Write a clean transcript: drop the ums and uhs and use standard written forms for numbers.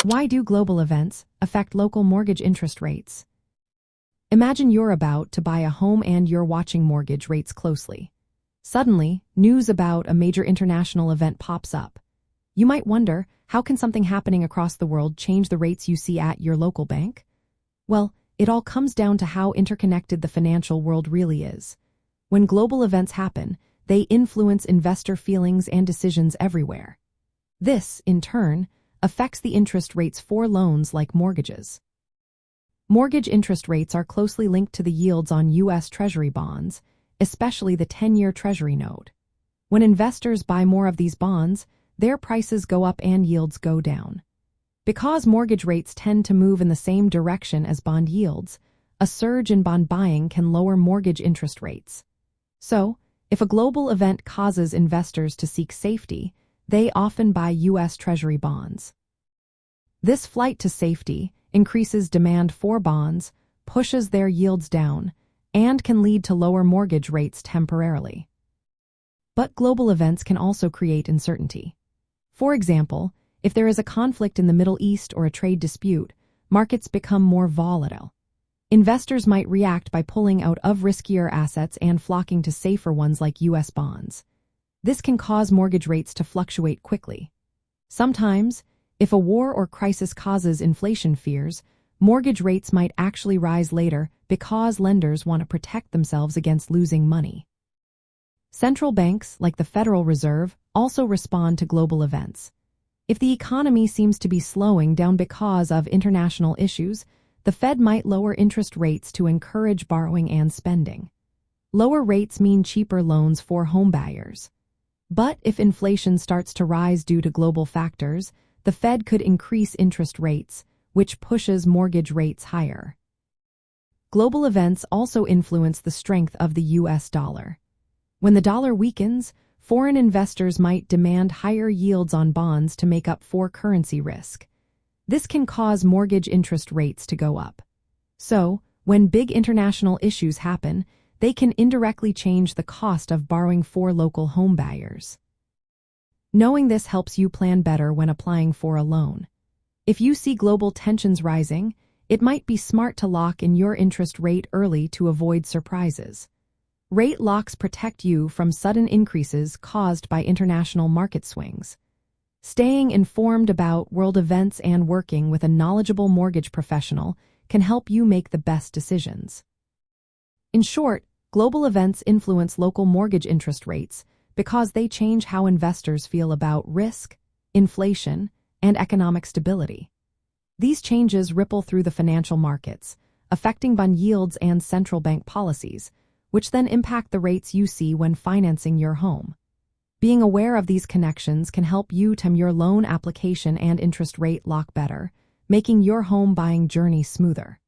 Why do global events affect local mortgage interest rates? Imagine you're about to buy a home and you're watching mortgage rates closely. Suddenly, news about a major international event pops up. You might wonder, how can something happening across the world change the rates you see at your local bank? Well, it all comes down to how interconnected the financial world really is. When global events happen, they influence investor feelings and decisions everywhere. This, in turn, affects the interest rates for loans like mortgages. Mortgage interest rates are closely linked to the yields on U.S. Treasury bonds, especially the 10-year Treasury note. When investors buy more of these bonds, their prices go up and yields go down. Because mortgage rates tend to move in the same direction as bond yields, a surge in bond buying can lower mortgage interest rates. So, if a global event causes investors to seek safety, they often buy U.S. Treasury bonds. This flight to safety increases demand for bonds, pushes their yields down, and can lead to lower mortgage rates temporarily. But global events can also create uncertainty. For example, if there is a conflict in the Middle East or a trade dispute, markets become more volatile. Investors might react by pulling out of riskier assets and flocking to safer ones like U.S. bonds. This can cause mortgage rates to fluctuate quickly. Sometimes, if a war or crisis causes inflation fears, mortgage rates might actually rise later because lenders want to protect themselves against losing money. Central banks, like the Federal Reserve, also respond to global events. If the economy seems to be slowing down because of international issues, the Fed might lower interest rates to encourage borrowing and spending. Lower rates mean cheaper loans for homebuyers. But if inflation starts to rise due to global factors, the Fed could increase interest rates, which pushes mortgage rates higher. Global events also influence the strength of the U.S. dollar. When the dollar weakens, foreign investors might demand higher yields on bonds to make up for currency risk. This can cause mortgage interest rates to go up. So, when big international issues happen, they can indirectly change the cost of borrowing for local homebuyers. Knowing this helps you plan better when applying for a loan. If you see global tensions rising, it might be smart to lock in your interest rate early to avoid surprises. Rate locks protect you from sudden increases caused by international market swings. Staying informed about world events and working with a knowledgeable mortgage professional can help you make the best decisions. In short, global events influence local mortgage interest rates because they change how investors feel about risk, inflation, and economic stability. These changes ripple through the financial markets, affecting bond yields and central bank policies, which then impact the rates you see when financing your home. Being aware of these connections can help you time your loan application and interest rate lock better, making your home buying journey smoother.